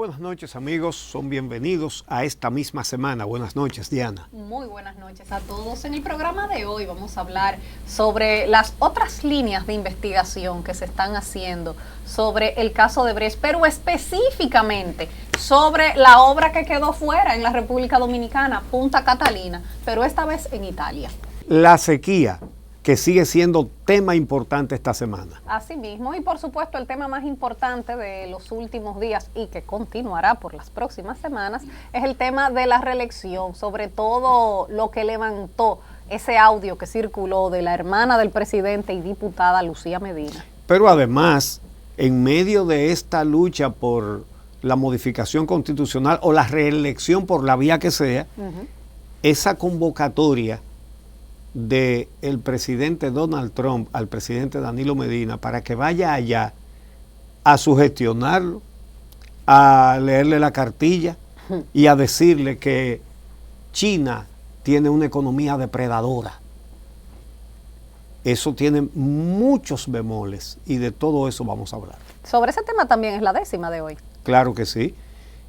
buenas noches, amigos. Son bienvenidos a esta misma semana. Buenas noches, Diana. Muy buenas noches a todos. En el programa de hoy vamos a hablar sobre las otras líneas de investigación que se están haciendo sobre el caso de Brecht, pero específicamente sobre la obra que quedó fuera en la República Dominicana, Punta Catalina, pero esta vez en Italia. La sequía, que sigue siendo tema importante esta semana. Así mismo, y por supuesto el tema más importante de los últimos días y que continuará por las próximas semanas es el tema de la reelección, sobre todo lo que levantó ese audio que circuló de la hermana del presidente y diputada Lucía Medina. Pero además, en medio de esta lucha por la modificación constitucional o la reelección por la vía que sea, esa convocatoria del presidente Donald Trump al presidente Danilo Medina para que vaya allá a sugestionarlo, a leerle la cartilla y a decirle que China tiene una economía depredadora. Eso tiene muchos bemoles y de todo eso vamos a hablar. Sobre ese tema también es la décima de hoy. Claro que sí.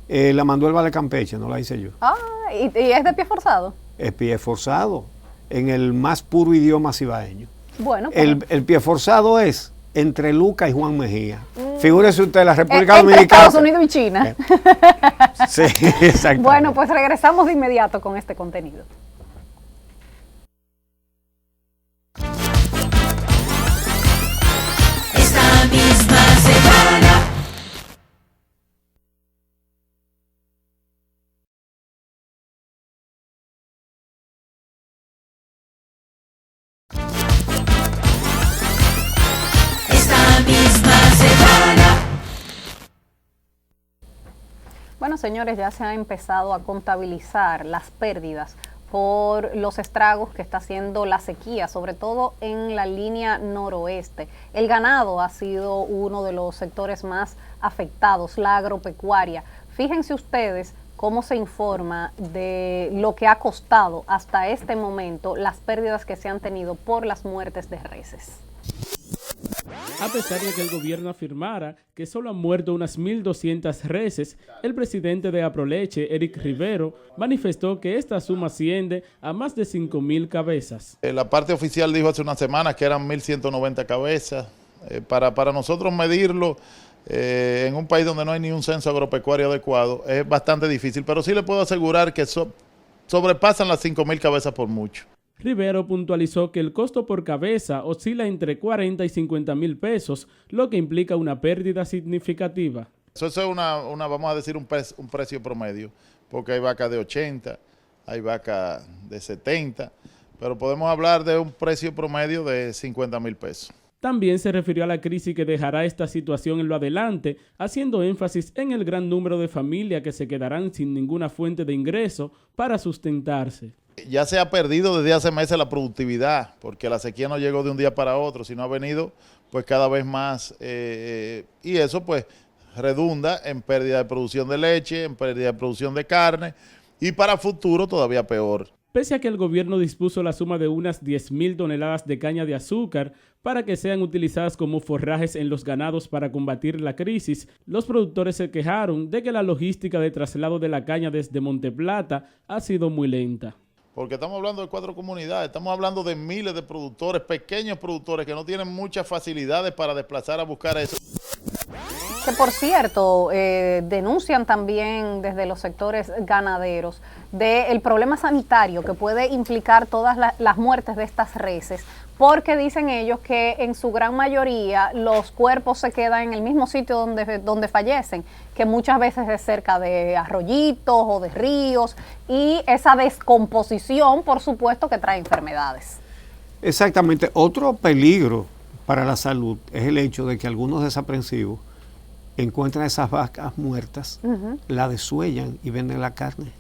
La mandó el Vale Campeche, no la hice yo. Ah, ¿y es de pie forzado? Es pie forzado, en el más puro idioma cibaeño. Bueno, el pie forzado es entre Lucas y Juan Mejía. Figúrese usted, la República entre Dominicana. Estados Unidos y China. Sí, exacto. Bueno, pues regresamos de inmediato con este contenido. Esta misma semana. Bueno, señores, ya se ha empezado a contabilizar las pérdidas por los estragos que está haciendo la sequía, sobre todo en la línea noroeste. El ganado ha sido uno de los sectores más afectados, la agropecuaria. Fíjense ustedes cómo se informa de lo que ha costado hasta este momento las pérdidas que se han tenido por las muertes de reses. A pesar de que el gobierno afirmara que solo han muerto unas 1.200 reses, el presidente de Aproleche, Eric Rivero, manifestó que esta suma asciende a más de 5.000 cabezas. La parte oficial dijo hace una semana que eran 1.190 cabezas. Para nosotros medirlo en un país donde no hay ni un censo agropecuario adecuado es bastante difícil, pero sí le puedo asegurar que sobrepasan las 5.000 cabezas por mucho. Rivero puntualizó que el costo por cabeza oscila entre 40 y 50 mil pesos, lo que implica una pérdida significativa. Eso es vamos a decir, un precio promedio, porque hay vacas de 80, hay vacas de 70, pero podemos hablar de un precio promedio de 50 mil pesos. También se refirió a la crisis que dejará esta situación en lo adelante, haciendo énfasis en el gran número de familias que se quedarán sin ninguna fuente de ingreso para sustentarse. Ya se ha perdido desde hace meses la productividad, porque la sequía no llegó de un día para otro, sino ha venido pues cada vez más, y eso pues redunda en pérdida de producción de leche, en pérdida de producción de carne, y para futuro todavía peor. Pese a que el gobierno dispuso la suma de unas 10.000 toneladas de caña de azúcar para que sean utilizadas como forrajes en los ganados para combatir la crisis, los productores se quejaron de que la logística de traslado de la caña desde Monteplata ha sido muy lenta. Porque estamos hablando de 4 comunidades, estamos hablando de miles de productores, pequeños productores que no tienen muchas facilidades para desplazar a buscar eso. Que por cierto, denuncian también desde los sectores ganaderos del problema sanitario que puede implicar todas las muertes de estas reses, porque dicen ellos que en su gran mayoría los cuerpos se quedan en el mismo sitio donde fallecen, que muchas veces es cerca de arroyitos o de ríos, y esa descomposición, por supuesto, que trae enfermedades. Exactamente. Otro peligro para la salud es el hecho de que algunos desaprensivos encuentran esas vacas muertas, la desuellan y venden la carne.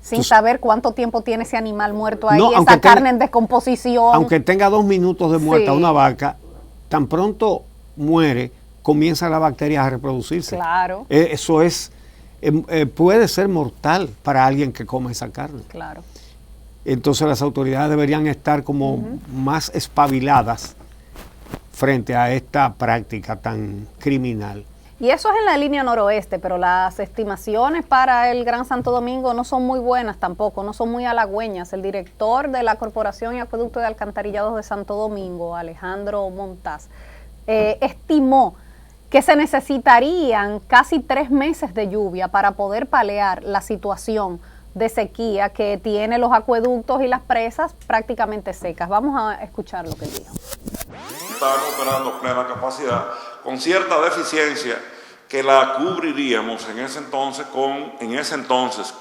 Sin saber cuánto tiempo tiene ese animal muerto ahí, esa carne en descomposición. Aunque tenga 2 minutos de muerta una vaca, tan pronto muere, comienzan las bacterias a reproducirse. Claro. Eso puede ser mortal para alguien que come esa carne. Claro. Entonces las autoridades deberían estar como más espabiladas frente a esta práctica tan criminal. Y eso es en la línea noroeste, pero las estimaciones para el Gran Santo Domingo no son muy buenas tampoco, no son muy halagüeñas. El director de la Corporación y Acueducto de Alcantarillados de Santo Domingo, Alejandro Montaz, estimó que se necesitarían casi 3 meses de lluvia para poder paliar la situación de sequía que tiene los acueductos y las presas prácticamente secas. Vamos a escuchar lo que él dijo. Estamos operando a plena capacidad, con cierta deficiencia que la cubriríamos en ese entonces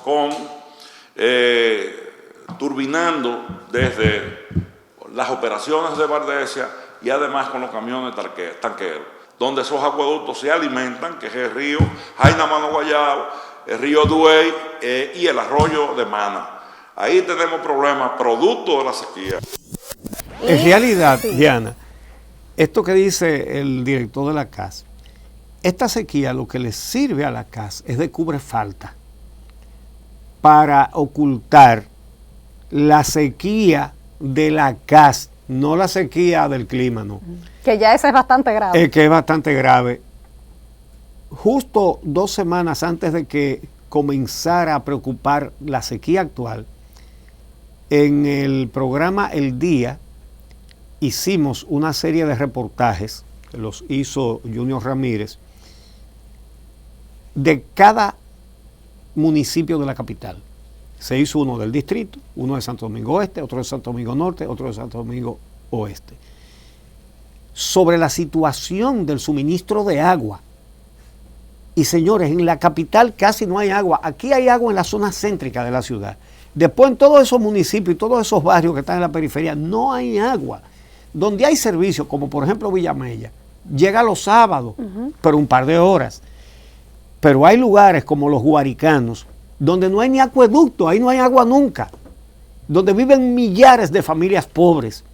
con turbinando desde las operaciones de Bardesia y además con los camiones tanqueros, donde esos acueductos se alimentan, que es el río Jaina Mano Guayabo, el río Duey y el arroyo de Mana. Ahí tenemos problemas producto de la sequía. En realidad, Diana, esto que dice el director de la CAS, esta sequía lo que le sirve a la CAS es de cubrefalta para ocultar la sequía de la CAS, no la sequía del clima, no. Que ya esa es bastante grave. Que es bastante grave. Justo 2 semanas antes de que comenzara a preocupar la sequía actual, en el programa El Día hicimos una serie de reportajes, que los hizo Junior Ramírez, de cada municipio de la capital. Se hizo uno del distrito, uno de Santo Domingo Oeste, otro de Santo Domingo Norte, otro de Santo Domingo Oeste, sobre la situación del suministro de agua. Y señores, en la capital casi no hay agua. Aquí hay agua en la zona céntrica de la ciudad. Después en todos esos municipios y todos esos barrios que están en la periferia no hay agua. Donde hay servicios, como por ejemplo Villamella, llega los sábados, pero un par de horas. Pero hay lugares como los Guaricanos, donde no hay ni acueducto, ahí no hay agua nunca, donde viven millares de familias pobres.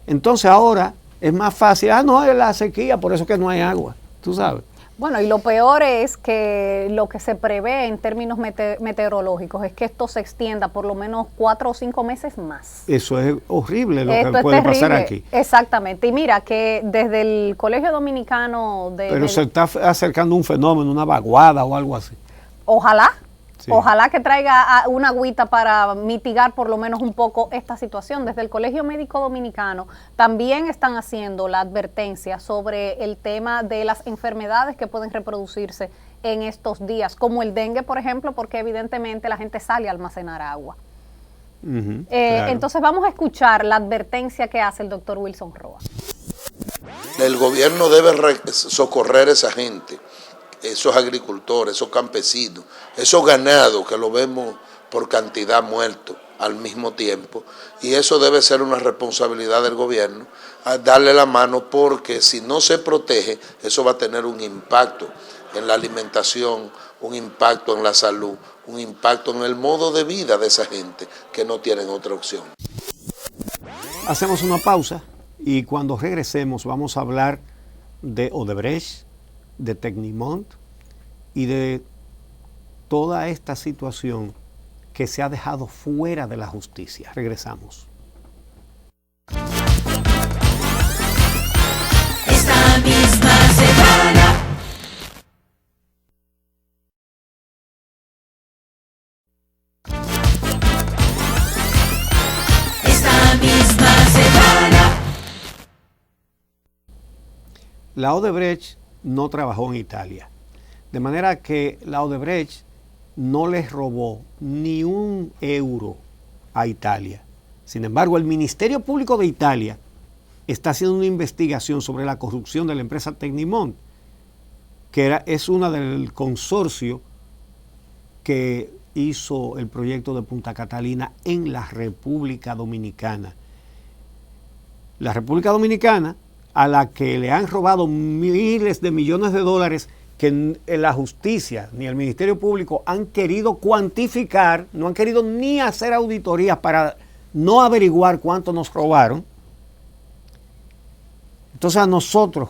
Entonces ahora es más fácil, no, es la sequía, por eso que no hay agua, tú sabes. Bueno, y lo peor es que lo que se prevé en términos meteorológicos es que esto se extienda por lo menos 4 o 5 meses más. Eso es horrible lo que puede pasar aquí. Exactamente. Y mira que desde el Colegio Dominicano Pero se está acercando un fenómeno, una vaguada o algo así. Ojalá. Sí. Ojalá que traiga una agüita para mitigar por lo menos un poco esta situación. Desde el Colegio Médico Dominicano también están haciendo la advertencia sobre el tema de las enfermedades que pueden reproducirse en estos días, como el dengue, por ejemplo, porque evidentemente la gente sale a almacenar agua. Claro. Entonces vamos a escuchar la advertencia que hace el doctor Wilson Roa. El gobierno debe socorrer a esa gente, esos agricultores, esos campesinos, esos ganados que lo vemos por cantidad muertos al mismo tiempo, y eso debe ser una responsabilidad del gobierno, a darle la mano, porque si no se protege, eso va a tener un impacto en la alimentación, un impacto en la salud, un impacto en el modo de vida de esa gente que no tienen otra opción. Hacemos una pausa y cuando regresemos vamos a hablar de Odebrecht, de Tecnimont y de toda esta situación que se ha dejado fuera de la justicia. Regresamos. Esta misma semana. Esta misma semana. La Odebrecht no trabajó en Italia, de manera que la Odebrecht no les robó ni un euro a Italia. Sin embargo, el Ministerio Público de Italia está haciendo una investigación sobre la corrupción de la empresa Tecnimont, que es una del consorcio que hizo el proyecto de Punta Catalina en la República Dominicana. La República Dominicana, a la que le han robado miles de millones de dólares que en la justicia ni el Ministerio Público han querido cuantificar, no han querido ni hacer auditorías para no averiguar cuánto nos robaron. Entonces a nosotros,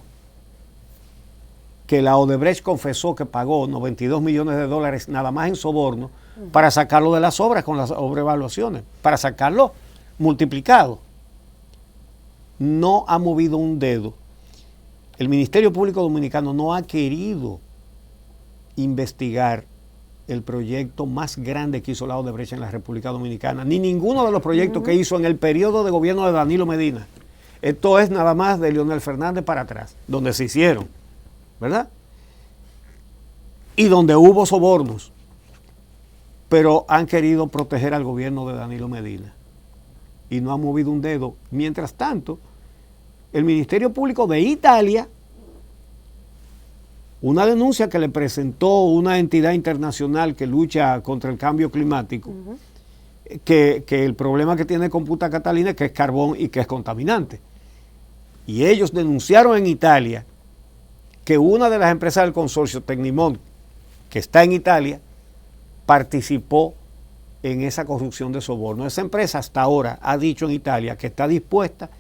que la Odebrecht confesó que pagó 92 millones de dólares nada más en soborno para sacarlo de las obras con las sobrevaluaciones, para sacarlo multiplicado, no ha movido un dedo. el Ministerio Público Dominicano no ha querido investigar el proyecto más grande que hizo la Odebrecht en la República Dominicana, ni ninguno de los proyectos que hizo en el periodo de gobierno de Danilo Medina. Esto es nada más de Leonel Fernández para atrás, donde se hicieron, ¿verdad? Y donde hubo sobornos, pero han querido proteger al gobierno de Danilo Medina y no han movido un dedo. Mientras tanto, el Ministerio Público de Italia, una denuncia que le presentó una entidad internacional que lucha contra el cambio climático, que el problema que tiene con Punta Catalina es que es carbón y que es contaminante. Y ellos denunciaron en Italia que una de las empresas del consorcio, Tecnimont, que está en Italia, participó en esa corrupción de soborno. Esa empresa hasta ahora ha dicho en Italia que está dispuesta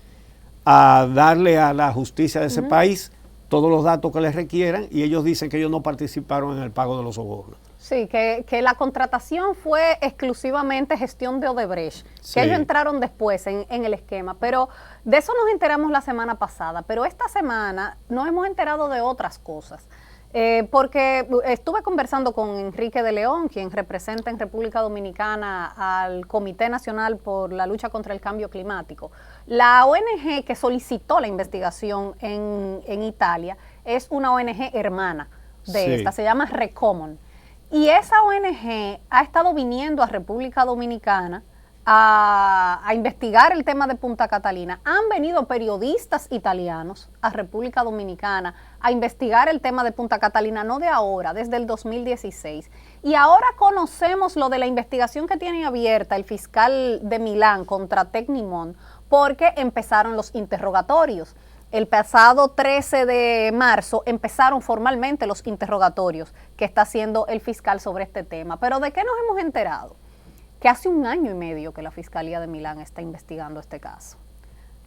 a darle a la justicia de ese país todos los datos que les requieran, y ellos dicen que ellos no participaron en el pago de los sobornos. Sí, que la contratación fue exclusivamente gestión de Odebrecht, Sí. que ellos entraron después en el esquema, pero de eso nos enteramos la semana pasada, pero esta semana nos hemos enterado de otras cosas. Porque estuve conversando con Enrique de León, quien representa en República Dominicana al Comité Nacional por la Lucha contra el Cambio Climático. La ONG que solicitó la investigación en Italia es una ONG hermana de Sí. esta, se llama Recommon. Y esa ONG ha estado viniendo a República Dominicana a investigar el tema de Punta Catalina. Han venido periodistas italianos a República Dominicana a investigar el tema de Punta Catalina, no de ahora, desde el 2016. Y ahora conocemos lo de la investigación que tiene abierta el fiscal de Milán contra Tecnimont, porque empezaron los interrogatorios. El pasado 13 de marzo empezaron formalmente los interrogatorios que está haciendo el fiscal sobre este tema. Pero ¿de qué nos hemos enterado? Que hace 1 año y medio que la Fiscalía de Milán está investigando este caso.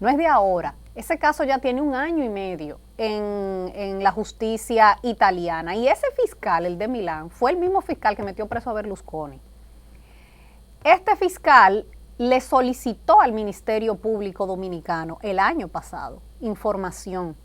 No es de ahora. Ese caso ya tiene 1 año y medio en la justicia italiana. Y ese fiscal, el de Milán, fue el mismo fiscal que metió preso a Berlusconi. Este fiscal le solicitó al Ministerio Público Dominicano el año pasado información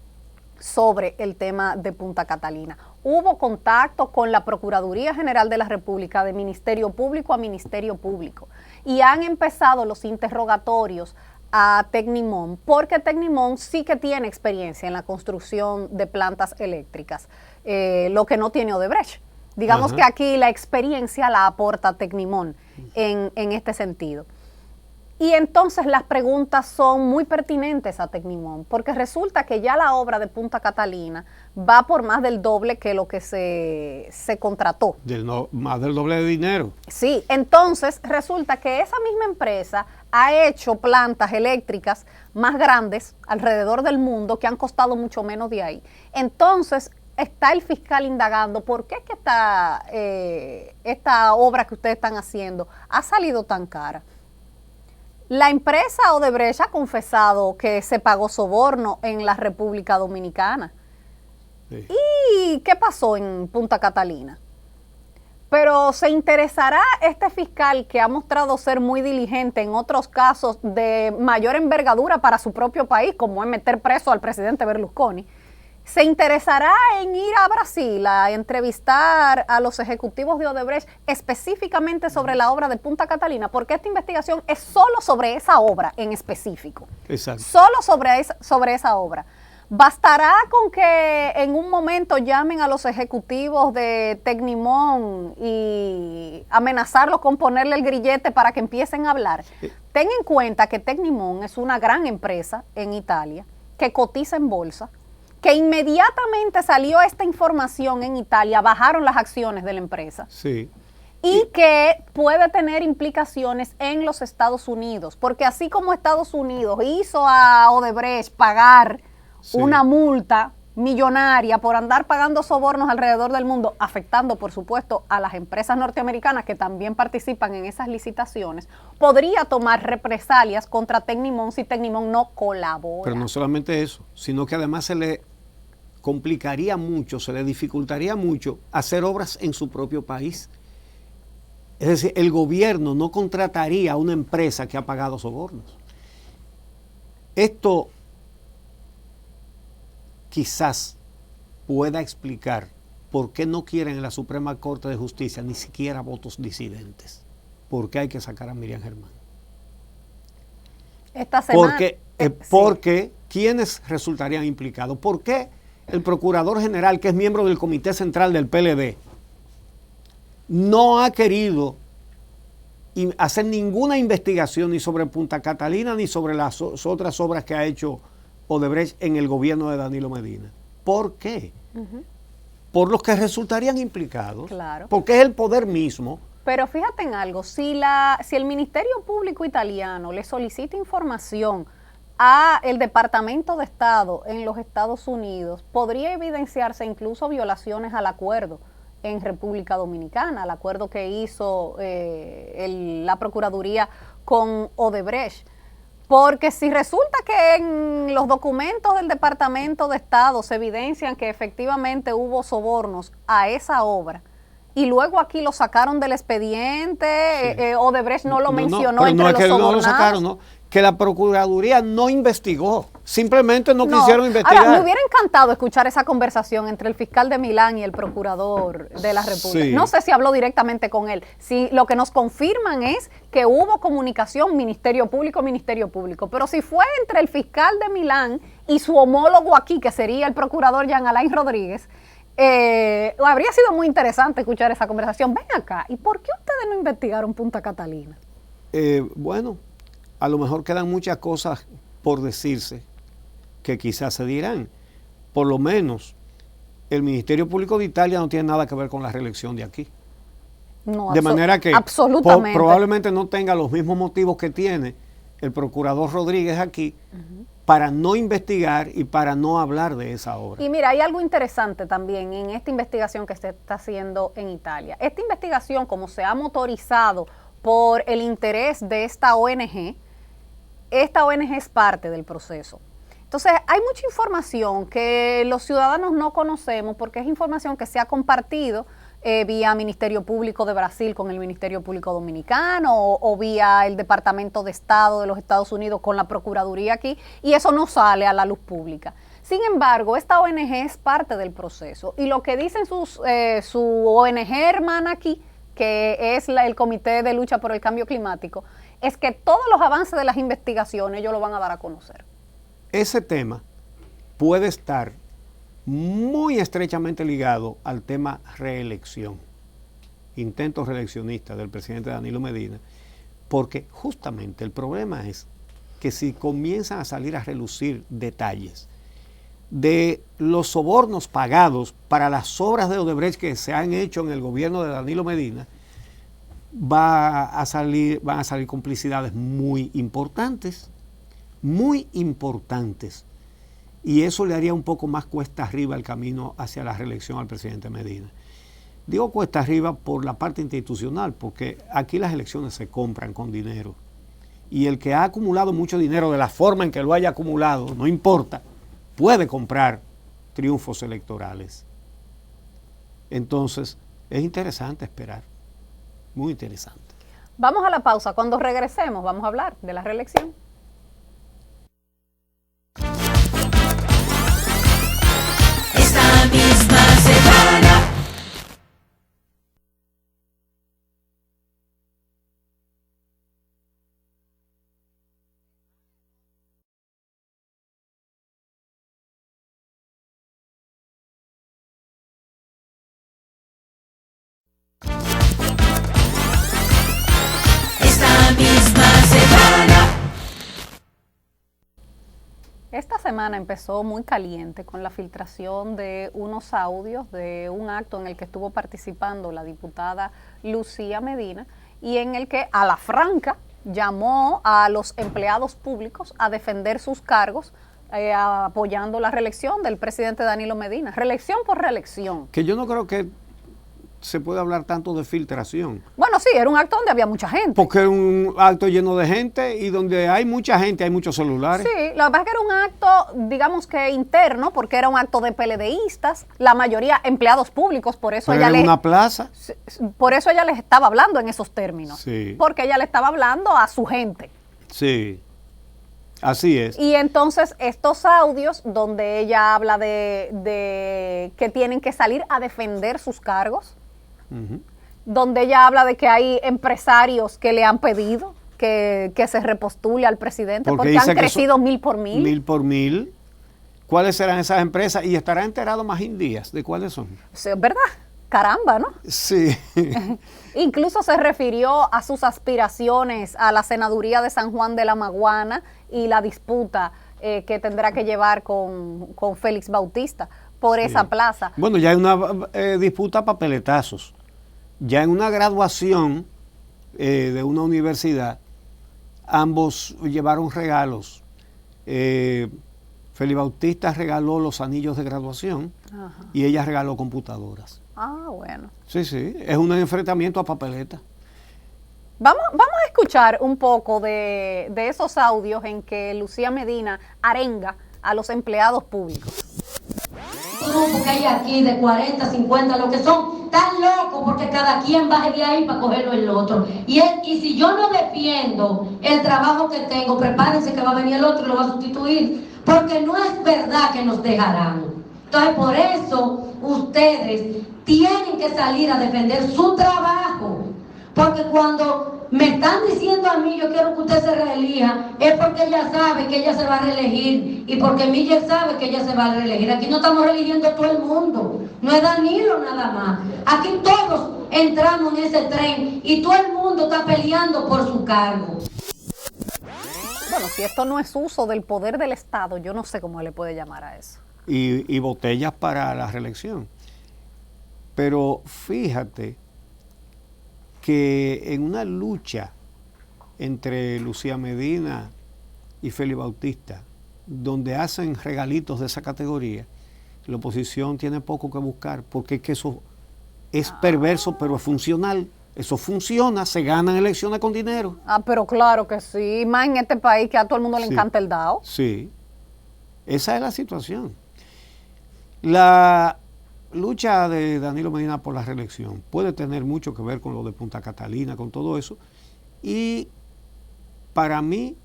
sobre el tema de Punta Catalina. Hubo contacto con la Procuraduría General de la República, de Ministerio Público a Ministerio Público, y han empezado los interrogatorios a Tecnimont, porque Tecnimont sí que tiene experiencia en la construcción de plantas eléctricas, lo que no tiene Odebrecht. Digamos que aquí la experiencia la aporta Tecnimont en este sentido. Y entonces las preguntas son muy pertinentes a Tecnimont, porque resulta que ya la obra de Punta Catalina va por más del doble que lo que se contrató. Más del doble de dinero. Sí, entonces resulta que esa misma empresa ha hecho plantas eléctricas más grandes alrededor del mundo que han costado mucho menos de ahí. Entonces está el fiscal indagando por qué es que esta obra que ustedes están haciendo ha salido tan cara. La empresa Odebrecht ha confesado que se pagó soborno en la República Dominicana. Sí. ¿Y qué pasó en Punta Catalina? Pero ¿se interesará este fiscal, que ha mostrado ser muy diligente en otros casos de mayor envergadura para su propio país, como es meter preso al presidente Berlusconi? ¿Se interesará en ir a Brasil a entrevistar a los ejecutivos de Odebrecht específicamente sobre la obra de Punta Catalina? Porque esta investigación es solo sobre esa obra en específico. Exacto. Solo sobre esa obra. ¿Bastará con que en un momento llamen a los ejecutivos de Tecnimont y amenazarlos con ponerle el grillete para que empiecen a hablar? Ten en cuenta que Tecnimont es una gran empresa en Italia que cotiza en bolsa, que inmediatamente salió esta información en Italia, bajaron las acciones de la empresa. Sí. Y que puede tener implicaciones en los Estados Unidos, porque así como Estados Unidos hizo a Odebrecht pagar una multa millonaria por andar pagando sobornos alrededor del mundo, afectando por supuesto a las empresas norteamericanas que también participan en esas licitaciones, podría tomar represalias contra Tecnimont si Tecnimont no colabora. Pero no solamente eso, sino que además se le complicaría mucho, se le dificultaría mucho hacer obras en su propio país. Es decir, el gobierno no contrataría a una empresa que ha pagado sobornos. Esto quizás pueda explicar por qué no quieren en la Suprema Corte de Justicia ni siquiera votos disidentes. ¿Por qué hay que sacar a Miriam Germán? Esta semana, Porque ¿quiénes resultarían implicados? ¿Por qué el Procurador General, que es miembro del Comité Central del PLD, no ha querido hacer ninguna investigación ni sobre Punta Catalina ni sobre las otras obras que ha hecho Odebrecht en el gobierno de Danilo Medina? ¿Por qué? Por los que resultarían implicados. Claro. Porque es el poder mismo. Pero fíjate en algo, si el Ministerio Público Italiano le solicita información a el Departamento de Estado en los Estados Unidos, podría evidenciarse incluso violaciones al acuerdo en República Dominicana, al acuerdo que hizo la Procuraduría con Odebrecht. Porque si resulta que en los documentos del Departamento de Estado se evidencian que efectivamente hubo sobornos a esa obra, y luego aquí lo sacaron del expediente, sí. Odebrecht no lo mencionó entre los sobornados. No lo sacaron, no, que la Procuraduría no investigó, simplemente no quisieron investigar. Ahora, me hubiera encantado escuchar esa conversación entre el fiscal de Milán y el procurador de la República. Sí. No sé si habló directamente con él. Si lo que nos confirman es que hubo comunicación Ministerio Público, pero si fue entre el fiscal de Milán y su homólogo aquí, que sería el procurador Jean Alain Rodríguez, habría sido muy interesante escuchar esa conversación. Ven acá, ¿y por qué ustedes no investigaron Punta Catalina? Bueno, a lo mejor quedan muchas cosas por decirse que quizás se dirán. Por lo menos, el Ministerio Público de Italia no tiene nada que ver con la reelección de aquí. No, de manera que absolutamente. Probablemente no tenga los mismos motivos que tiene el procurador Rodríguez aquí, para no investigar y para no hablar de esa obra. Y mira, hay algo interesante también en esta investigación que se está haciendo en Italia. Esta investigación, como se ha motorizado por el interés de esta ONG es parte del proceso. Entonces, hay mucha información que los ciudadanos no conocemos porque es información que se ha compartido vía Ministerio Público de Brasil con el Ministerio Público Dominicano o vía el Departamento de Estado de los Estados Unidos con la Procuraduría aquí, y eso no sale a la luz pública. Sin embargo, esta ONG es parte del proceso y lo que dicen su ONG hermana aquí, que es el Comité de Lucha por el Cambio Climático, es que todos los avances de las investigaciones ellos lo van a dar a conocer. Ese tema puede estar muy estrechamente ligado al tema reelección, intentos reeleccionistas del presidente Danilo Medina, porque justamente el problema es que si comienzan a salir a relucir detalles de los sobornos pagados para las obras de Odebrecht que se han hecho en el gobierno de Danilo Medina, van a salir complicidades muy importantes, y eso le haría un poco más cuesta arriba el camino hacia la reelección al presidente Medina. Digo cuesta arriba por la parte institucional, porque aquí las elecciones se compran con dinero, y el que ha acumulado mucho dinero de la forma en que lo haya acumulado, no importa, puede comprar triunfos electorales. Entonces, es interesante esperar, muy interesante. Vamos a la pausa. Cuando regresemos vamos a hablar de la reelección. Esta misma semana. Esta semana empezó muy caliente con la filtración de unos audios de un acto en el que estuvo participando la diputada Lucía Medina y en el que a la franca llamó a los empleados públicos a defender sus cargos apoyando la reelección del presidente Danilo Medina. Reelección por reelección. Que yo no creo que se puede hablar tanto de filtración. Bueno, sí, era un acto donde había mucha gente. Porque era un acto lleno de gente y donde hay mucha gente, hay muchos celulares. Sí, lo que pasa es que era un acto, digamos que interno, porque era un acto de PLDistas, la mayoría empleados públicos, por eso ella una plaza. Por eso ella les estaba hablando en esos términos. Sí. Porque ella le estaba hablando a su gente. Sí. Así es. Y entonces estos audios donde ella habla de que tienen que salir a defender sus cargos, donde ella habla de que hay empresarios que le han pedido que se repostule al presidente porque han crecido 1000 por 1000. 1000 por 1000. ¿Cuáles serán esas empresas? Y estará enterado Magín Díaz de cuáles son. Sí, es verdad. Caramba, ¿no? Sí. Incluso se refirió a sus aspiraciones a la senaduría de San Juan de la Maguana y la disputa que tendrá que llevar con Félix Bautista por esa plaza. Bueno, ya hay una disputa a papeletazos. Ya en una graduación de una universidad, ambos llevaron regalos. Félix Bautista regaló los anillos de graduación. Ajá. Y ella regaló computadoras. Ah, bueno. Sí, sí, es un enfrentamiento a papeleta. Vamos a escuchar un poco de esos audios en que Lucía Medina arenga a los empleados públicos. Grupo que hay aquí de 40, 50, lo que son tan locos porque cada quien baje de ahí para cogerlo el otro. Y si yo no defiendo el trabajo que tengo, prepárense que va a venir el otro y lo va a sustituir. Porque no es verdad que nos dejarán. Entonces, por eso, ustedes tienen que salir a defender su trabajo. Porque cuando me están diciendo a mí, yo quiero que usted se reelija, es porque ella sabe que ella se va a reelegir. Y porque Miller sabe que ella se va a reelegir. Aquí no estamos reeligiendo todo el mundo. No es Danilo nada más. Aquí todos entramos en ese tren y todo el mundo está peleando por su cargo. Bueno, si esto no es uso del poder del Estado, yo no sé cómo le puede llamar a eso. Y botellas para la reelección. Pero fíjate que en una lucha entre Lucía Medina y Félix Bautista, donde hacen regalitos de esa categoría, la oposición tiene poco que buscar, porque es que eso es perverso, pero es funcional. Eso funciona, se ganan elecciones con dinero. Ah, pero claro que sí, más en este país que a todo el mundo le encanta el DAO. Sí, esa es la situación. La lucha de Danilo Medina por la reelección puede tener mucho que ver con lo de Punta Catalina, con todo eso, y para mí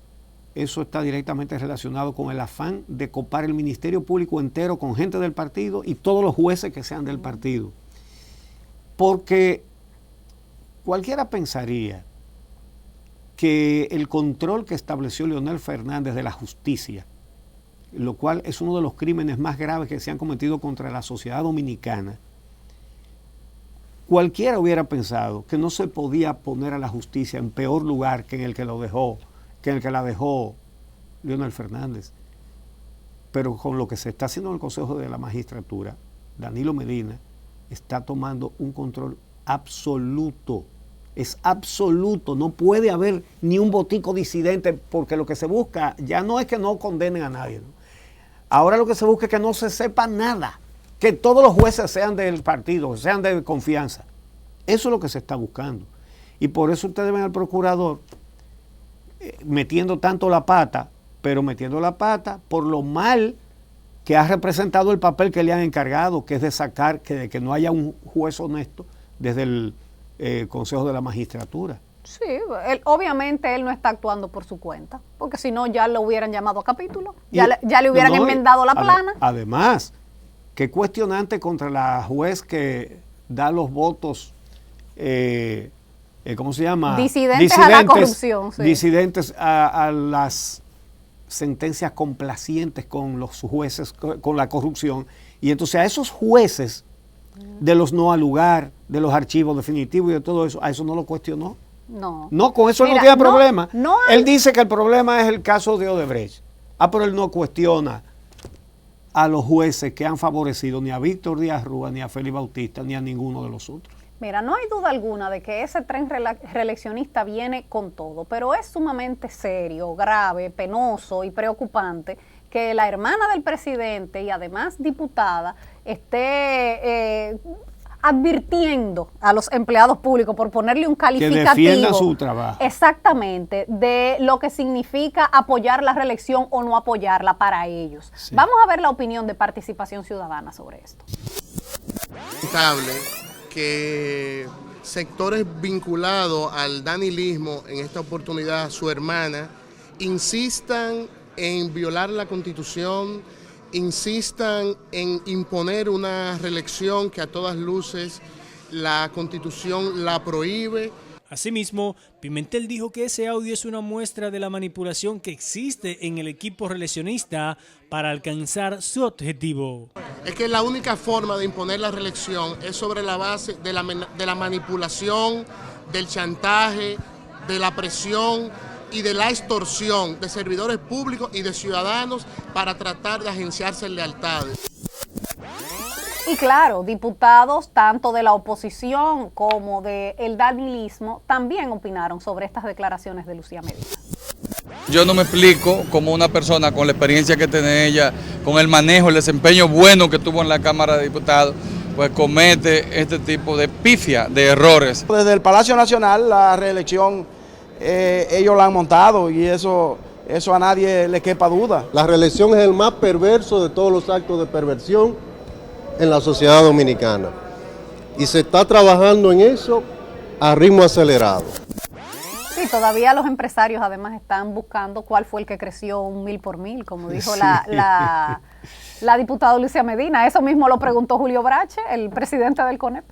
eso está directamente relacionado con el afán de copar el Ministerio Público entero con gente del partido y todos los jueces que sean del partido. Porque cualquiera pensaría que el control que estableció Leonel Fernández de la justicia, lo cual es uno de los crímenes más graves que se han cometido contra la sociedad dominicana, cualquiera hubiera pensado que no se podía poner a la justicia en peor lugar que en el que la dejó Leonel Fernández. Pero con lo que se está haciendo en el Consejo de la Magistratura, Danilo Medina está tomando un control absoluto. Es absoluto, no puede haber ni un botico disidente, porque lo que se busca ya no es que no condenen a nadie, ¿no? Ahora lo que se busca es que no se sepa nada, que todos los jueces sean del partido, sean de confianza. Eso es lo que se está buscando. Y por eso ustedes ven al procurador metiendo tanto la pata, pero metiendo la pata por lo mal que ha representado el papel que le han encargado, que es de sacar, que no haya un juez honesto desde el Consejo de la Magistratura. Sí, obviamente él no está actuando por su cuenta, porque si no ya lo hubieran llamado a capítulo, ya le hubieran enmendado la plana. Además, qué cuestionante contra la juez que da los votos, ¿cómo se llama? Disidentes a la corrupción. Sí. Disidentes a las sentencias complacientes con los jueces, con la corrupción. Y entonces a esos jueces de los no al lugar, de los archivos definitivos y de todo eso, a eso no lo cuestionó. No, con eso él no tiene problema. Él dice que el problema es el caso de Odebrecht. Pero él no cuestiona a los jueces que han favorecido ni a Víctor Díaz Rúa, ni a Félix Bautista, ni a ninguno de los otros. Mira, no hay duda alguna de que ese tren reeleccionista viene con todo, pero es sumamente serio, grave, penoso y preocupante que la hermana del presidente y además diputada esté advirtiendo a los empleados públicos, por ponerle un calificativo, que defiendan su trabajo. Exactamente, de lo que significa apoyar la reelección o no apoyarla para ellos. Sí. Vamos a ver la opinión de Participación Ciudadana sobre esto. Que sectores vinculados al danilismo, en esta oportunidad su hermana, insistan en violar la Constitución, insistan en imponer una reelección que a todas luces la Constitución la prohíbe. Asimismo, Pimentel dijo que ese audio es una muestra de la manipulación que existe en el equipo reeleccionista para alcanzar su objetivo. Es que la única forma de imponer la reelección es sobre la base de la manipulación, del chantaje, de la presión y de la extorsión de servidores públicos y de ciudadanos para tratar de agenciarse lealtades. Y claro, diputados tanto de la oposición como del danilismo también opinaron sobre estas declaraciones de Lucía Medina. Yo no me explico cómo una persona con la experiencia que tiene ella, con el manejo, el desempeño bueno que tuvo en la Cámara de Diputados, pues comete este tipo de pifia, de errores. Desde el Palacio Nacional la reelección ellos la han montado y eso a nadie le quepa duda. La reelección es el más perverso de todos los actos de perversión en la sociedad dominicana y se está trabajando en eso a ritmo acelerado. Sí, todavía los empresarios además están buscando cuál fue el que creció 1,000 por 1,000, como dijo la diputada Lucía Medina. Eso mismo lo preguntó Julio Brache, el presidente del CONEP.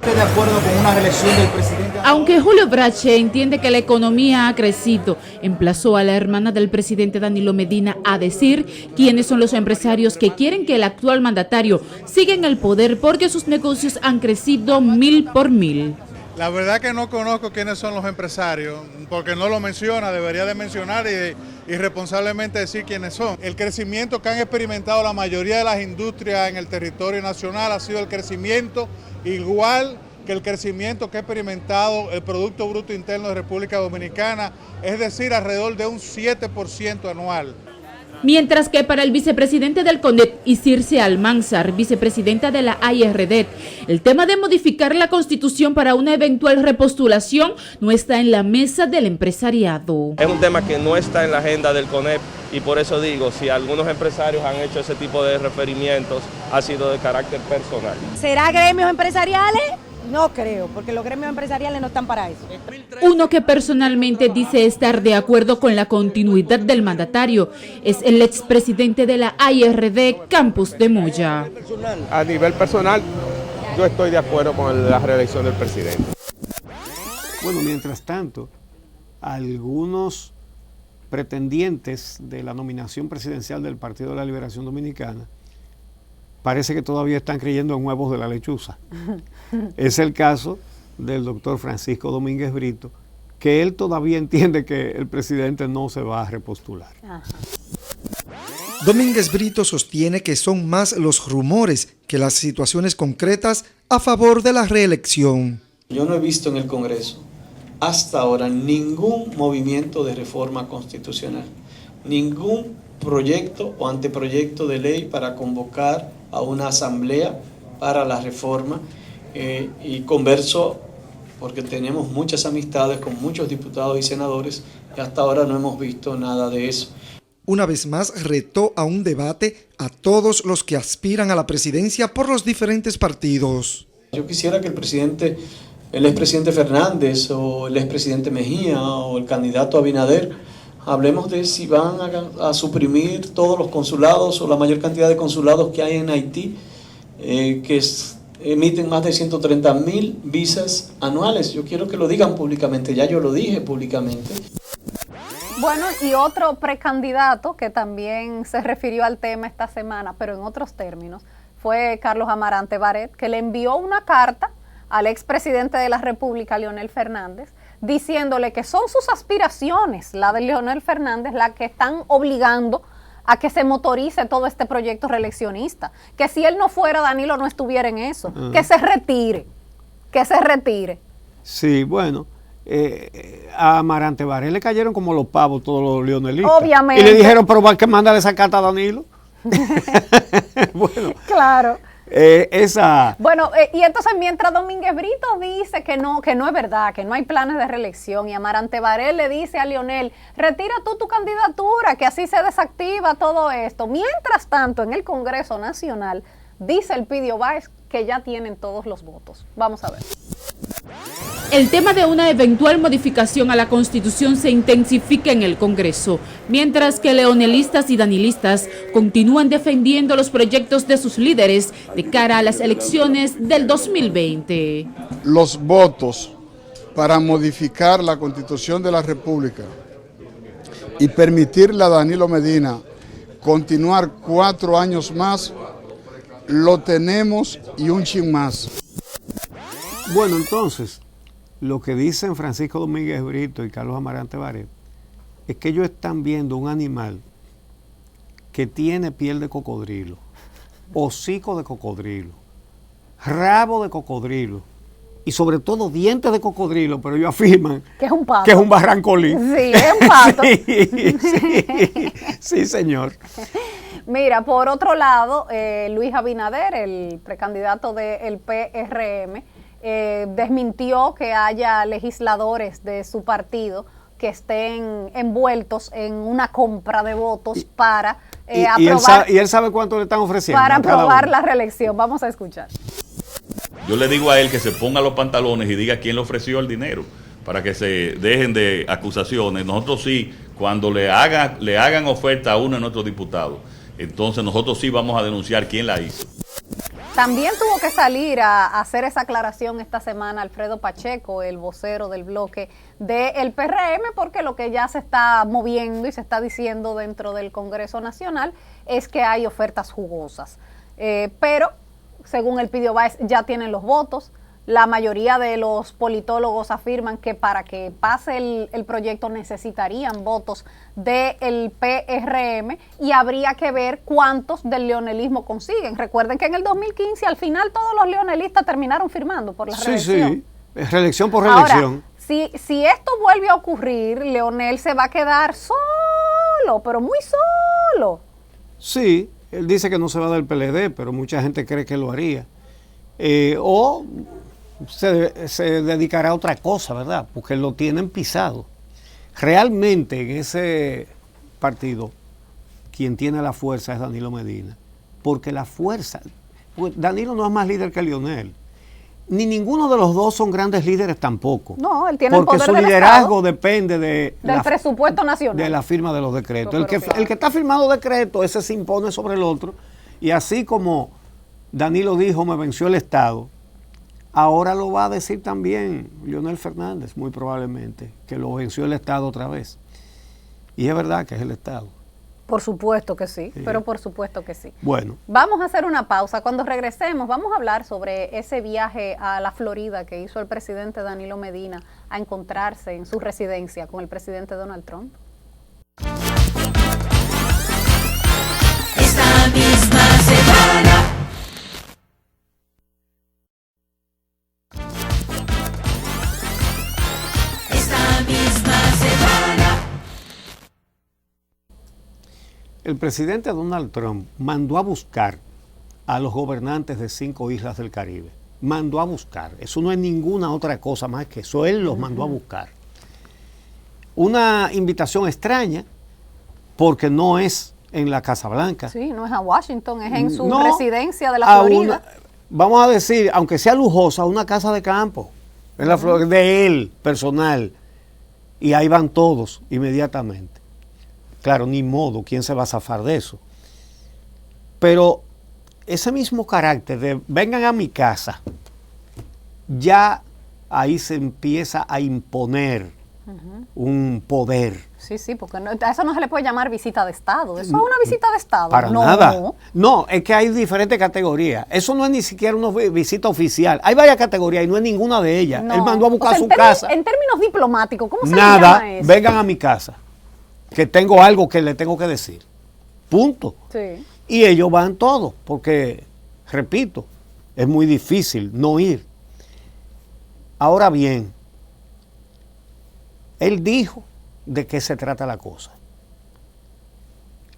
De acuerdo con una reelección del presidente. Aunque Julio Brache entiende que la economía ha crecido, emplazó a la hermana del presidente Danilo Medina a decir quiénes son los empresarios que quieren que el actual mandatario siga en el poder porque sus negocios han crecido 1,000 por 1,000. La verdad que no conozco quiénes son los empresarios, porque no lo menciona, debería de mencionar y responsablemente decir quiénes son. El crecimiento que han experimentado la mayoría de las industrias en el territorio nacional ha sido el crecimiento igual que el crecimiento que ha experimentado el Producto Bruto Interno de República Dominicana, es decir, alrededor de un 7% anual. Mientras que para el vicepresidente del CONEP y Circe Almanzar, vicepresidenta de la AIRD, el tema de modificar la Constitución para una eventual repostulación no está en la mesa del empresariado. Es un tema que no está en la agenda del CONEP y por eso digo, si algunos empresarios han hecho ese tipo de referimientos, ha sido de carácter personal. ¿Será gremios empresariales? No creo, porque los gremios empresariales no están para eso. Uno que personalmente dice estar de acuerdo con la continuidad del mandatario es el expresidente de la AIRD, Campos de Moya. A nivel personal, yo estoy de acuerdo con la reelección del presidente. Bueno, mientras tanto, algunos pretendientes de la nominación presidencial del Partido de la Liberación Dominicana parece que todavía están creyendo en huevos de la lechuza. Es el caso del doctor Francisco Domínguez Brito, que él todavía entiende que el presidente no se va a repostular. Ajá. Domínguez Brito sostiene que son más los rumores que las situaciones concretas a favor de la reelección. Yo no he visto en el Congreso hasta ahora ningún movimiento de reforma constitucional, ningún proyecto o anteproyecto de ley para convocar a una asamblea para la reforma y converso porque tenemos muchas amistades con muchos diputados y senadores y hasta ahora no hemos visto nada de eso. Una vez más retó a un debate a todos los que aspiran a la presidencia por los diferentes partidos. Yo quisiera que el expresidente Fernández o el expresidente Mejía o el candidato Abinader hablemos de si van a suprimir todos los consulados o la mayor cantidad de consulados que hay en Haití, que emiten más de 130,000 visas anuales. Yo quiero que lo digan públicamente, ya yo lo dije públicamente. Bueno, y otro precandidato que también se refirió al tema esta semana, pero en otros términos, fue Carlos Amarante Barret, que le envió una carta al expresidente de la República, Leonel Fernández, diciéndole que son sus aspiraciones, la de Leonel Fernández, la que están obligando a que se motorice todo este proyecto reeleccionista. Que si él no fuera, Danilo no estuviera en eso. Que se retire. Sí, bueno, a Amarante Barret le cayeron como los pavos todos los leonelistas. Obviamente. Y le dijeron, pero va a mandarle esa carta a Danilo. Bueno. Claro. Bueno, y entonces mientras Domínguez Brito dice que no es verdad, que no hay planes de reelección, y Amarante Barret le dice a Leonel, retira tú tu candidatura, que así se desactiva todo esto. Mientras tanto, en el Congreso Nacional, dice el Pidio Báez que ya tienen todos los votos. Vamos a ver. El tema de una eventual modificación a la Constitución se intensifica en el Congreso, mientras que leonelistas y danilistas continúan defendiendo los proyectos de sus líderes de cara a las elecciones del 2020. Los votos para modificar la Constitución de la República y permitirle a Danilo Medina continuar 4 años más, lo tenemos y un chin más. Bueno, entonces, lo que dicen Francisco Domínguez Brito y Carlos Amarante Barret es que ellos están viendo un animal que tiene piel de cocodrilo, hocico de cocodrilo, rabo de cocodrilo y sobre todo dientes de cocodrilo, pero ellos afirman que es un pato, que es un barrancolín. Sí, es un pato. Sí, señor. Mira, por otro lado, Luis Abinader, el precandidato del PRM, desmintió que haya legisladores de su partido que estén envueltos en una compra de votos para aprobar. Y él sabe cuánto le están ofreciendo. Para aprobar la reelección. Vamos a escuchar. Yo le digo a él que se ponga los pantalones y diga quién le ofreció el dinero para que se dejen de acusaciones. Nosotros sí, cuando le hagan oferta a uno de nuestros diputados, entonces nosotros sí vamos a denunciar quién la hizo. También tuvo que salir a hacer esa aclaración esta semana Alfredo Pacheco, el vocero del bloque del PRM, porque lo que ya se está moviendo y se está diciendo dentro del Congreso Nacional es que hay ofertas jugosas. Pero, según el Pidio Báez, ya tienen los votos. La mayoría de los politólogos afirman que para que pase el proyecto necesitarían votos del PRM y habría que ver cuántos del leonelismo consiguen. Recuerden que en el 2015 al final todos los leonelistas terminaron firmando por la reelección. Sí, reelección por reelección. Ahora, si esto vuelve a ocurrir, Leonel se va a quedar solo, pero muy solo. Sí, él dice que no se va del PLD, pero mucha gente cree que lo haría. O se dedicará a otra cosa, ¿verdad? Porque lo tienen pisado. Realmente en ese partido quien tiene la fuerza es Danilo Medina, porque la fuerza, pues Danilo no es más líder que Leonel, ni ninguno de los dos son grandes líderes tampoco. No, él tiene porque el poder su del liderazgo Estado, depende del presupuesto nacional, de la firma de los decretos. Pero El que está firmado decreto, ese se impone sobre el otro, y así como Danilo dijo, me venció el Estado, ahora lo va a decir también Leonel Fernández, muy probablemente, que lo venció el Estado otra vez. Y es verdad que es el Estado. Por supuesto que sí, pero por supuesto que sí. Bueno. Vamos a hacer una pausa. Cuando regresemos vamos a hablar sobre ese viaje a la Florida que hizo el presidente Danilo Medina a encontrarse en su residencia con el presidente Donald Trump. Esta misma semana. Esta misma semana. El presidente Donald Trump mandó a buscar a los gobernantes de 5 islas del Caribe. Mandó a buscar. Eso no es ninguna otra cosa más que eso. Él los mandó a buscar. Una invitación extraña porque no es en la Casa Blanca. Sí, no es a Washington, es en su No, residencia de la Florida. Vamos a decir, aunque sea lujosa, una casa de campo. En la Florida, de él, personal. Y ahí van todos inmediatamente. Claro, ni modo, ¿quién se va a zafar de eso? Pero ese mismo carácter de vengan a mi casa, ya ahí se empieza a imponer un poder. Sí, sí, porque a eso no se le puede llamar visita de Estado. Eso es una visita de Estado. Para nada. No, es que hay diferentes categorías. Eso no es ni siquiera una visita oficial. Hay varias categorías y no es ninguna de ellas. No. Él mandó a buscar O sea, su casa. En términos diplomáticos, ¿cómo se Nada, llama eso? vengan a mi casa, que tengo algo que le tengo que decir. Punto. Sí. Y ellos van todos, porque, repito, es muy difícil no ir. Ahora bien, él dijo de qué se trata la cosa.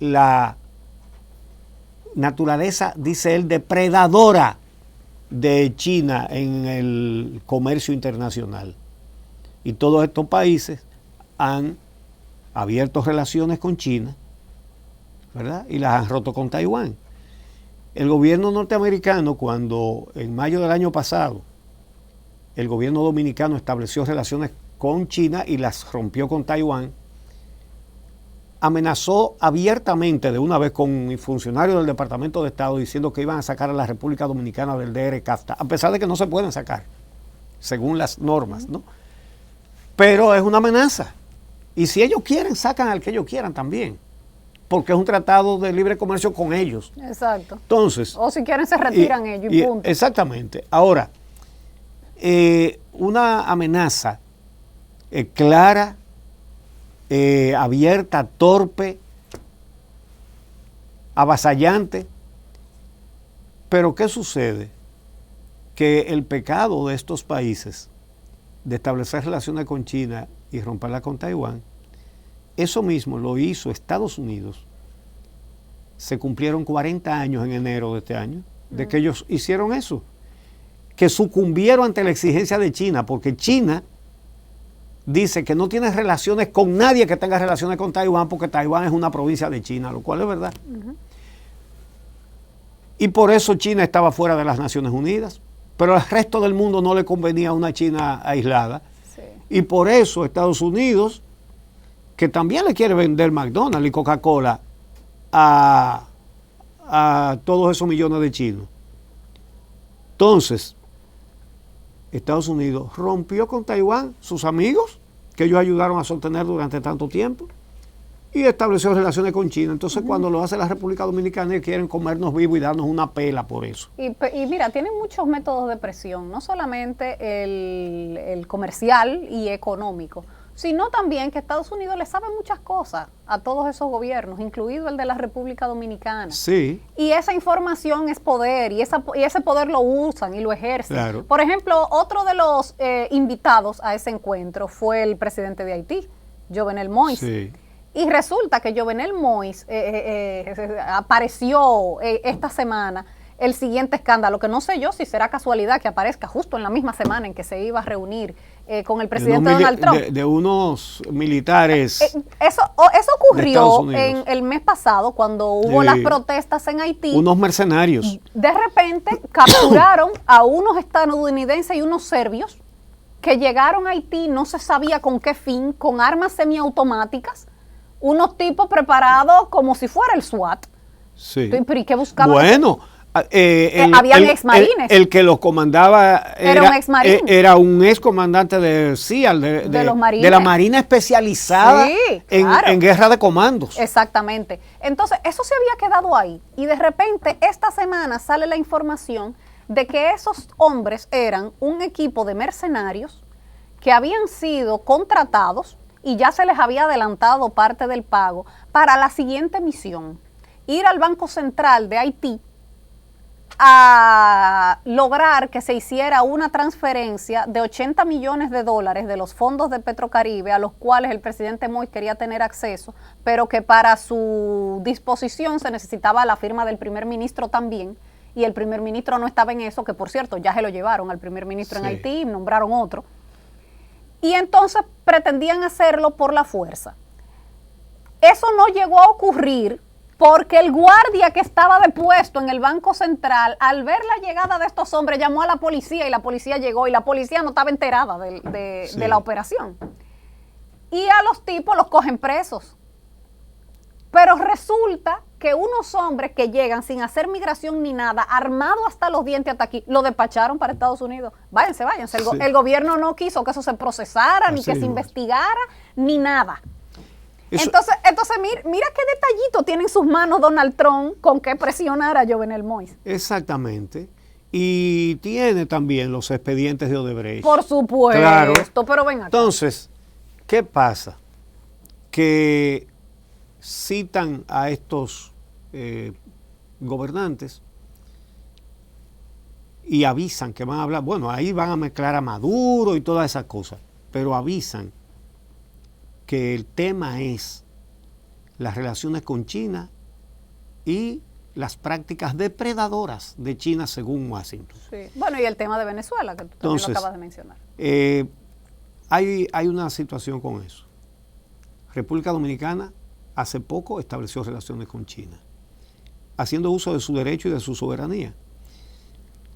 La naturaleza, dice él, depredadora de China en el comercio internacional. Y todos estos países han abierto relaciones con China, ¿verdad? Y las han roto con Taiwán. El gobierno norteamericano, cuando en mayo del año pasado el gobierno dominicano estableció relaciones con China y las rompió con Taiwán, amenazó abiertamente de una vez con funcionarios del Departamento de Estado diciendo que iban a sacar a la República Dominicana del DR-CAFTA, a pesar de que no se pueden sacar, según las normas, ¿no? Pero es una amenaza. Y si ellos quieren, sacan al que ellos quieran también, porque es un tratado de libre comercio con ellos. Exacto. Entonces, o si quieren se retiran ellos y punto. Exactamente. Ahora, una amenaza clara, abierta, torpe, avasallante. Pero ¿qué sucede? Que el pecado de estos países de establecer relaciones con China y romperla con Taiwán, eso mismo lo hizo Estados Unidos. Se cumplieron 40 años en enero de este año de que ellos hicieron eso, que sucumbieron ante la exigencia de China, porque China dice que no tiene relaciones con nadie que tenga relaciones con Taiwán, porque Taiwán es una provincia de China, lo cual es verdad. Y por eso China estaba fuera de las Naciones Unidas, pero al resto del mundo no le convenía una China aislada. Sí. Y por eso Estados Unidos, que también le quiere vender McDonald's y Coca-Cola a todos esos millones de chinos. Entonces, Estados Unidos rompió con Taiwán, sus amigos, que ellos ayudaron a sostener durante tanto tiempo, y estableció relaciones con China. Entonces, cuando lo hace la República Dominicana, ellos quieren comernos vivos y darnos una pela por eso. Y mira, tienen muchos métodos de presión, no solamente el comercial y económico, sino también que Estados Unidos le sabe muchas cosas a todos esos gobiernos, incluido el de la República Dominicana. Sí. Y esa información es poder, y ese poder lo usan y lo ejercen. Claro. Por ejemplo, otro de los invitados a ese encuentro fue el presidente de Haití, Jovenel Moïse. Sí. Y resulta que Jovenel Moïse apareció esta semana el siguiente escándalo, que no sé yo si será casualidad que aparezca justo en la misma semana en que se iba a reunir con el presidente Donald Trump. De unos militares. Eso ocurrió en el mes pasado, cuando hubo las protestas en Haití. Unos mercenarios. De repente capturaron a unos estadounidenses y unos serbios que llegaron a Haití, no se sabía con qué fin, con armas semiautomáticas, unos tipos preparados como si fuera el SWAT. Sí. ¿Pero y qué buscaban? Bueno, habían exmarines. El que los comandaba era un ex comandante de CIAL, de los marines, de la Marina especializada, sí, claro, en guerra de comandos. Exactamente. Entonces, eso se había quedado ahí. Y de repente, esta semana sale la información de que esos hombres eran un equipo de mercenarios que habían sido contratados y ya se les había adelantado parte del pago para la siguiente misión: ir al Banco Central de Haití a lograr que se hiciera una transferencia de $80 millones de los fondos de Petrocaribe, a los cuales el presidente Moïse quería tener acceso, pero que para su disposición se necesitaba la firma del primer ministro también, y el primer ministro no estaba en eso, que por cierto ya se lo llevaron al primer ministro en Haití y nombraron otro. Y entonces pretendían hacerlo por la fuerza. Eso no llegó a ocurrir porque el guardia que estaba depuesto en el Banco Central, al ver la llegada de estos hombres, llamó a la policía y la policía llegó y la policía no estaba enterada de la operación. Y a los tipos los cogen presos. Pero resulta que unos hombres que llegan sin hacer migración ni nada, armados hasta los dientes hasta aquí, lo despacharon para Estados Unidos. Váyanse. El gobierno no quiso que eso se procesara, ni que se investigara, ni nada. Entonces mira qué detallito tiene en sus manos Donald Trump con qué presionar a Jovenel Moïse. Exactamente. Y tiene también los expedientes de Odebrecht. Por supuesto, claro. Pero ven acá. Entonces, ¿qué pasa? Que citan a estos gobernantes y avisan que van a hablar, bueno, ahí van a mezclar a Maduro y todas esas cosas, pero avisan que el tema es las relaciones con China y las prácticas depredadoras de China según Washington. Sí. Bueno, y el tema de Venezuela, que tú también lo acabas de mencionar. Hay una situación con eso. República Dominicana hace poco estableció relaciones con China, haciendo uso de su derecho y de su soberanía.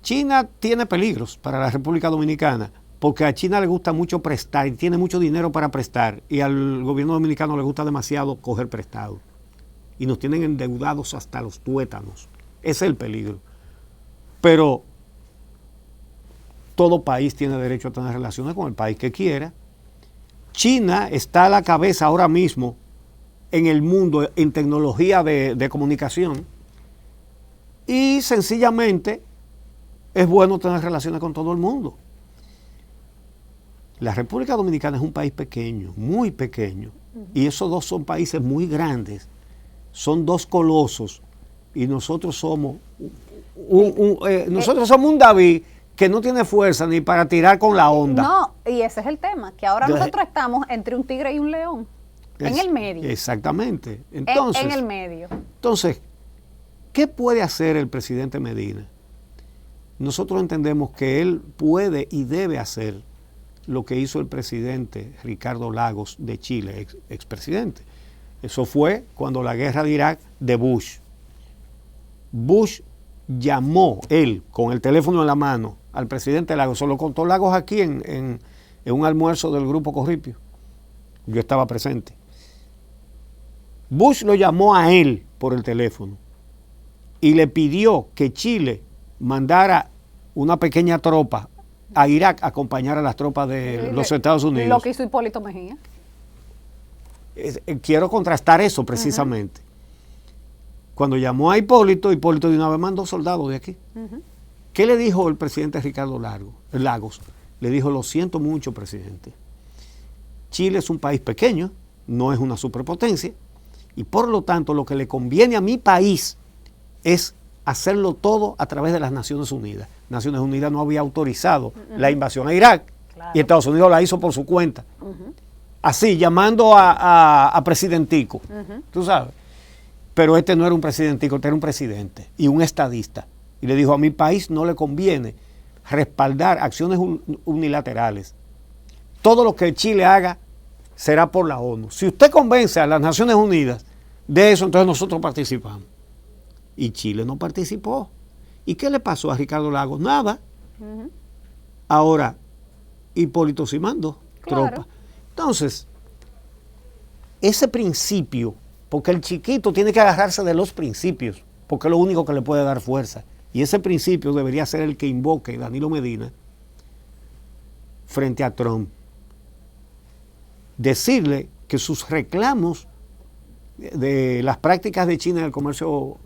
China tiene peligros para la República Dominicana, porque a China le gusta mucho prestar y tiene mucho dinero para prestar, y al gobierno dominicano le gusta demasiado coger prestado. Y nos tienen endeudados hasta los tuétanos. Ese es el peligro. Pero todo país tiene derecho a tener relaciones con el país que quiera. China está a la cabeza ahora mismo en el mundo en tecnología de comunicación, y sencillamente es bueno tener relaciones con todo el mundo. La República Dominicana es un país pequeño, muy pequeño, y esos dos son países muy grandes, son dos colosos, y nosotros somos un David que no tiene fuerza ni para tirar con la onda. No, y ese es el tema, que ahora nosotros estamos entre un tigre y un león, en el medio. Exactamente. Entonces, en el medio. Entonces, ¿qué puede hacer el presidente Medina? Nosotros entendemos que él puede y debe hacer lo que hizo el presidente Ricardo Lagos de Chile, expresidente. Eso fue cuando la guerra de Irak de Bush. Bush llamó él con el teléfono en la mano al presidente Lagos, se lo contó Lagos aquí en un almuerzo del Grupo Corripio. Yo estaba presente. Bush lo llamó a él por el teléfono y le pidió que Chile mandara una pequeña tropa a Irak a acompañar a las tropas de los Estados Unidos. Lo que hizo Hipólito Mejía. Quiero contrastar eso precisamente. Cuando llamó a Hipólito de una vez mandó soldados de aquí. ¿Qué le dijo el presidente Ricardo Lagos? Le dijo: lo siento mucho, presidente. Chile es un país pequeño, no es una superpotencia, y por lo tanto lo que le conviene a mi país es hacerlo todo a través de las Naciones Unidas. Naciones Unidas no había autorizado la invasión a Irak, y Estados Unidos la hizo por su cuenta. Así, llamando a presidentico, tú sabes. Pero este no era un presidentico, este era un presidente y un estadista. Y le dijo: a mi país no le conviene respaldar acciones unilaterales. Todo lo que Chile haga será por la ONU. Si usted convence a las Naciones Unidas de eso, entonces nosotros participamos. Y Chile no participó. ¿Y qué le pasó a Ricardo Lagos? Nada. Ahora, Hipólito sí mandó tropas. Entonces, ese principio, porque el chiquito tiene que agarrarse de los principios, porque es lo único que le puede dar fuerza. Y ese principio debería ser el que invoque Danilo Medina frente a Trump. Decirle que sus reclamos de las prácticas de China en el comercio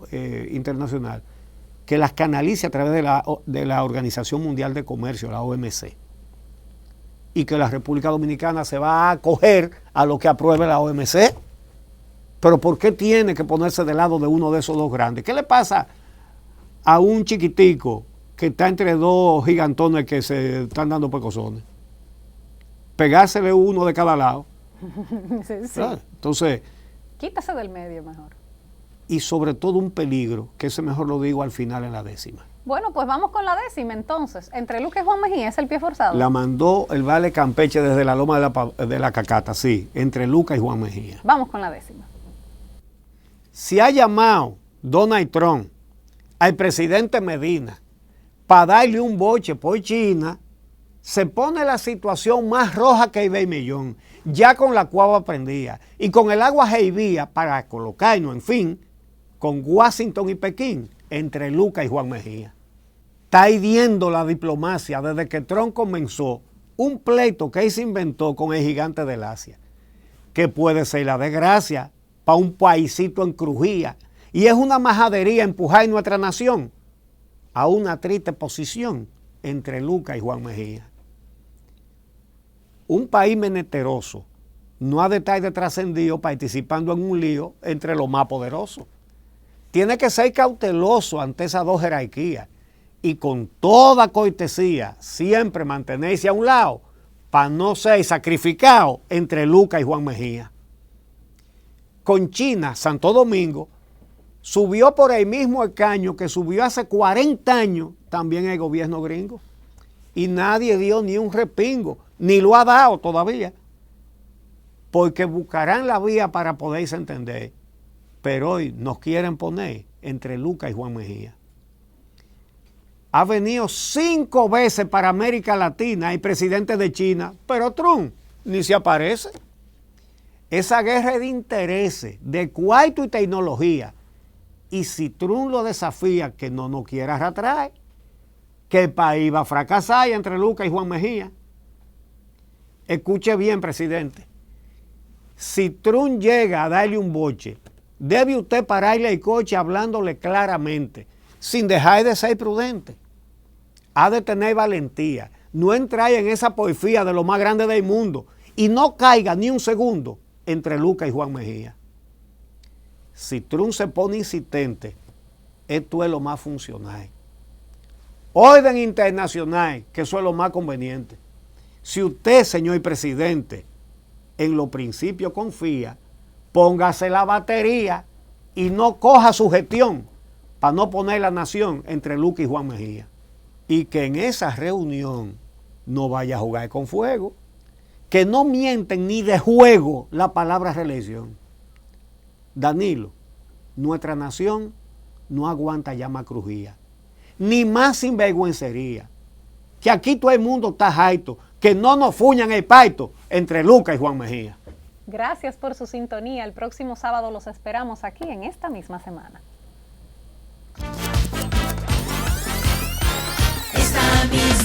internacional, que las canalice a través de la Organización Mundial de Comercio, la OMC, y que la República Dominicana se va a acoger a lo que apruebe la OMC. Pero ¿por qué tiene que ponerse del lado de uno de esos dos grandes? ¿Qué le pasa a un chiquitico que está entre dos gigantones que se están dando pecosones? Pegársele uno de cada lado. Sí. Entonces, quítase del medio mejor. Y sobre todo un peligro, que ese mejor lo digo al final en la décima. Bueno, pues vamos con la décima entonces. Entre Luca y Juan Mejía, ¿es el pie forzado? La mandó el Vale Campeche desde la Loma de la Cacata, sí, entre Luca y Juan Mejía. Vamos con la décima. Si ha llamado Donald Trump al presidente Medina para darle un boche por China, se pone la situación más roja que el millón, ya con la cuava prendida y con el agua heivía para colocarnos, en fin, con Washington y Pekín, entre Luca y Juan Mejía. Está hiriendo la diplomacia desde que Trump comenzó un pleito que él se inventó con el gigante del Asia, que puede ser la desgracia para un paisito en crujía, y es una majadería empujar nuestra nación a una triste posición entre Luca y Juan Mejía. Un país menesteroso no ha de estar de trascendido participando en un lío entre los más poderosos. Tiene que ser cauteloso ante esas dos jerarquías y con toda cortesía siempre mantenerse a un lado para no ser sacrificado entre Luca y Juan Mejía. Con China, Santo Domingo subió por el mismo escaño que subió hace 40 años también el gobierno gringo, y nadie dio ni un respingo, ni lo ha dado todavía, porque buscarán la vía para poderse entender, pero hoy nos quieren poner entre Luca y Juan Mejía. ha venido 5 veces para América Latina y presidente de China, pero Trump ni se aparece. Esa guerra es de intereses, de cuarto y tecnología. Y si Trump lo desafía, que no nos quiera arrastrar, que el país va a fracasar entre Lucas y Juan Mejía. Escuche bien, presidente. Si Trump llega a darle un boche, debe usted pararle el coche hablándole claramente, sin dejar de ser prudente. Ha de tener valentía, no entrar en esa porfía de lo más grande del mundo y no caiga ni un segundo entre Lucas y Juan Mejía. Si Trump se pone insistente, esto es lo más funcional. Orden internacional, que eso es lo más conveniente. Si usted, señor presidente, en los principios confía, póngase la batería y no coja su gestión para no poner la nación entre Lucas y Juan Mejía. Y que en esa reunión no vaya a jugar con fuego. Que no mienten ni de juego la palabra reelección. Danilo, nuestra nación no aguanta ya más crujía, ni más sinvergüencería. Que aquí todo el mundo está harto, que no nos fuñan el parto entre Lucas y Juan Mejía. Gracias por su sintonía. El próximo sábado los esperamos aquí en esta misma semana. Esta misma